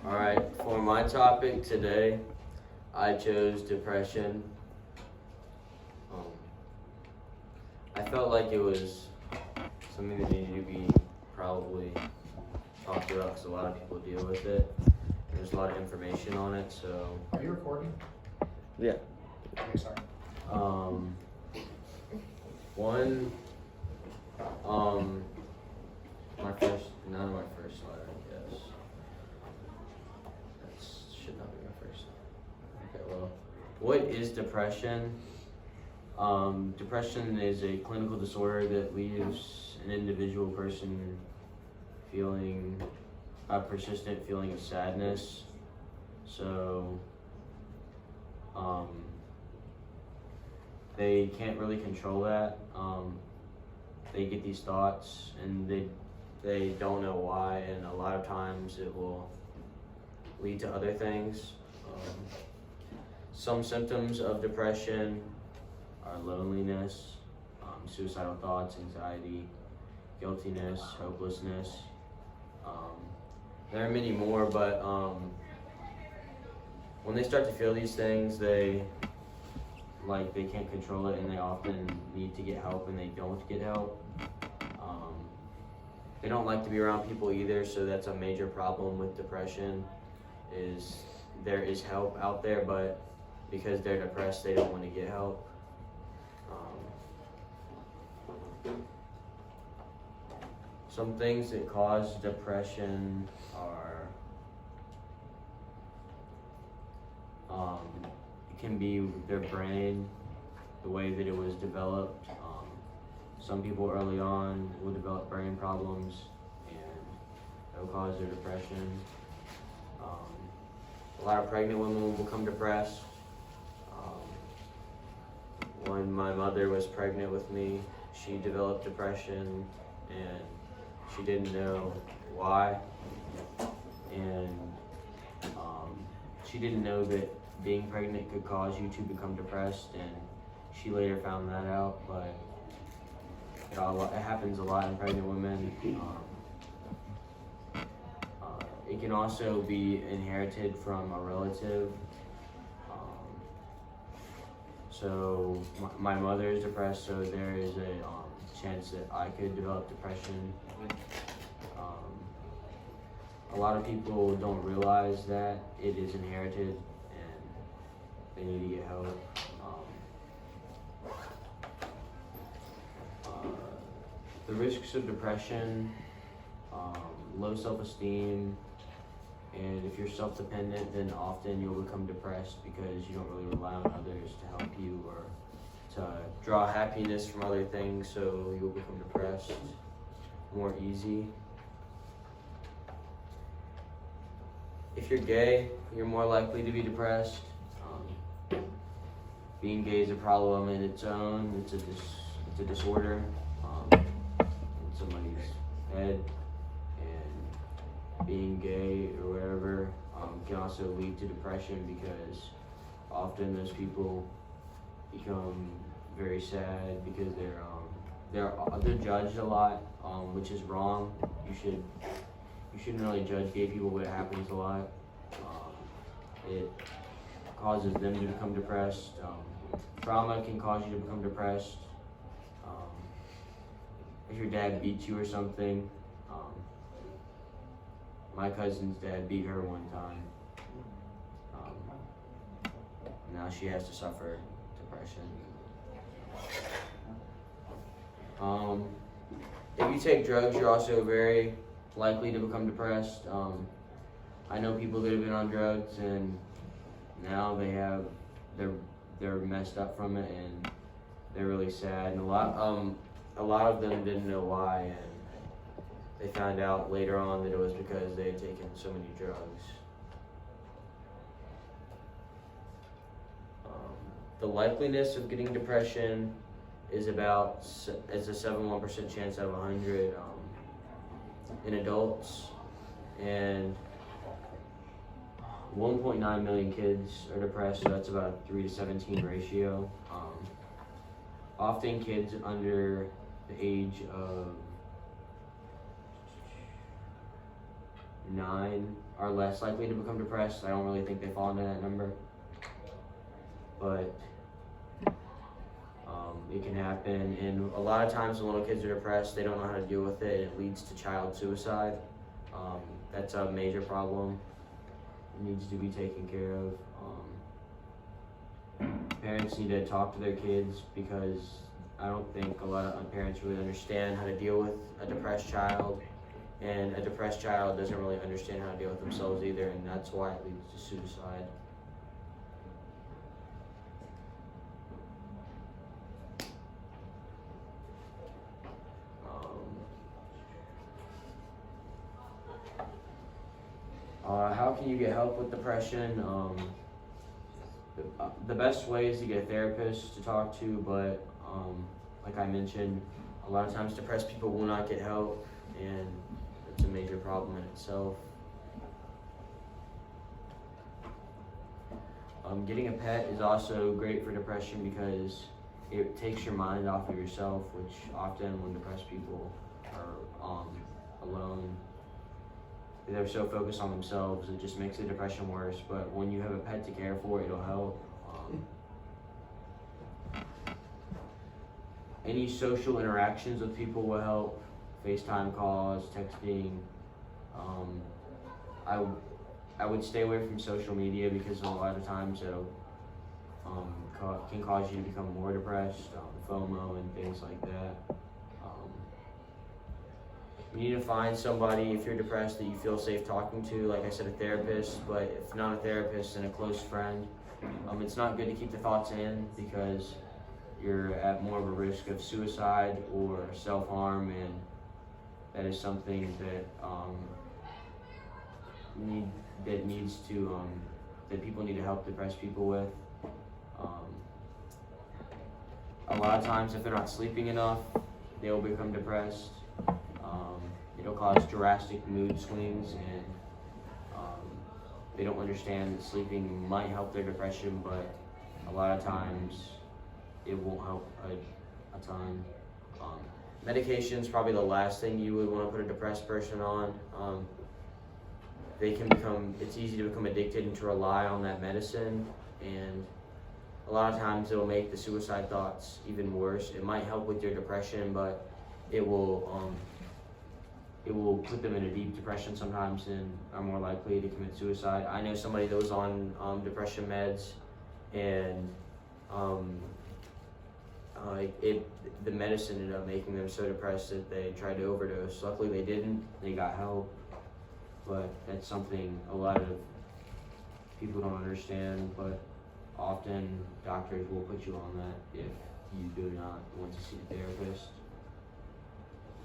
Alright, for my topic today, I chose depression. Um, I felt like it was something that needed to be probably talked about because a lot of people deal with it. There's a lot of information on it, so. Are you recording? Yeah. Okay, sorry. One, none of my first slide, I guess. That should not be my first slide. Okay, well, what is depression? Depression is a clinical disorder that leaves an individual person feeling a persistent feeling of sadness. So, they can't really control that. They get these thoughts and they don't know why, and a lot of times it will lead to other things. Some symptoms of depression are loneliness, suicidal thoughts, anxiety, guiltiness, hopelessness. There are many more, but when they start to feel these things, they can't control it, and they often need to get help, and they don't get help. They don't like to be around people either, so that's a major problem with depression. Is there is help out there, but because they're depressed, they don't want to get help. Some things that cause depression are it can be their brain, the way that it was developed. Some people early on will develop brain problems, and it'll cause their depression. A lot of pregnant women will become depressed. When my mother was pregnant with me, she developed depression, and she didn't know why, and she didn't know that being pregnant could cause you to become depressed, and she later found that out, but it happens a lot in pregnant women. It can also be inherited from a relative. So my mother is depressed, so there is a chance that I could develop depression. A lot of people don't realize that it is inherited and they need to get help. The risks of depression, low self-esteem, and if you're self-dependent, then often you'll become depressed because you don't really rely on others to help you or to draw happiness from other things, so you'll become depressed more easy. If you're gay, you're more likely to be depressed. Being gay is a problem in its own. It's a disorder in somebody's head, and being gay or whatever can also lead to depression because often those people become very sad because they're judged a lot, which is wrong. You shouldn't really judge gay people, but it happens a lot. It causes them to become depressed. Trauma can cause you to become depressed. If your dad beats you or something, my cousin's dad beat her one time. Now she has to suffer depression. If you take drugs, you're also very likely to become depressed. I know people that have been on drugs and now they're messed up from it and they're really sad, and a lot of them didn't know why, and they found out later on that it was because they had taken so many drugs. The likeliness of getting depression is a 71% chance out of 100 in adults, and 1.9 million kids are depressed, so that's about a 3 to 17 ratio. Often kids under the age of 9 are less likely to become depressed. I don't really think they fall into that number, but it can happen. And a lot of times when little kids are depressed, they don't know how to deal with it, and it leads to child suicide. That's a major problem. It needs to be taken care of. Parents need to talk to their kids, because I don't think a lot of parents really understand how to deal with a depressed child, and a depressed child doesn't really understand how to deal with themselves either, and that's why it leads to suicide. How can you get help with depression? The best way is to get a therapist to talk to, but like I mentioned, a lot of times depressed people will not get help, and it's a major problem in itself. Getting a pet is also great for depression, because it takes your mind off of yourself, which often when depressed people are alone, they're so focused on themselves, it just makes the depression worse. But when you have a pet to care for, it'll help. Any social interactions with people will help. FaceTime calls, texting. I would stay away from social media, because a lot of times it'll can cause you to become more depressed, FOMO and things like that. You need to find somebody, if you're depressed, that you feel safe talking to. Like I said, a therapist, but if not a therapist, then a close friend. It's not good to keep the thoughts in, because you're at more of a risk of suicide or self-harm, and that is something that that people need to help depressed people with. A lot of times, if they're not sleeping enough, they'll become depressed. It'll cause drastic mood swings, and they don't understand that sleeping might help their depression, but a lot of times it won't help a ton. Medication's probably the last thing you would want to put a depressed person on. It's easy to become addicted and to rely on that medicine, and a lot of times it'll make the suicide thoughts even worse. It might help with your depression, but it will put them in a deep depression sometimes, and are more likely to commit suicide. I know somebody that was on depression meds, and the medicine ended up making them so depressed that they tried to overdose. Luckily they didn't, they got help, but that's something a lot of people don't understand, but often doctors will put you on that if you do not want to see a therapist.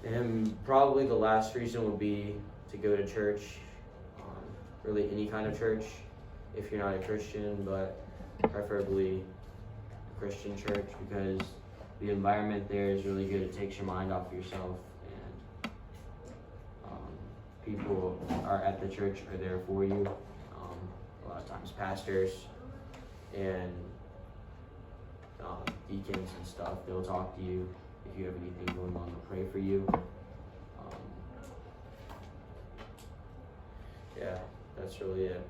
And probably the last reason would be to go to church, really any kind of church, if you're not a Christian, but preferably a Christian church, because the environment there is really good. It takes your mind off yourself, and people are at the church are there for you. A lot of times pastors and deacons and stuff, they'll talk to you. If you have anything going on, they'll pray for you. Yeah, that's really it.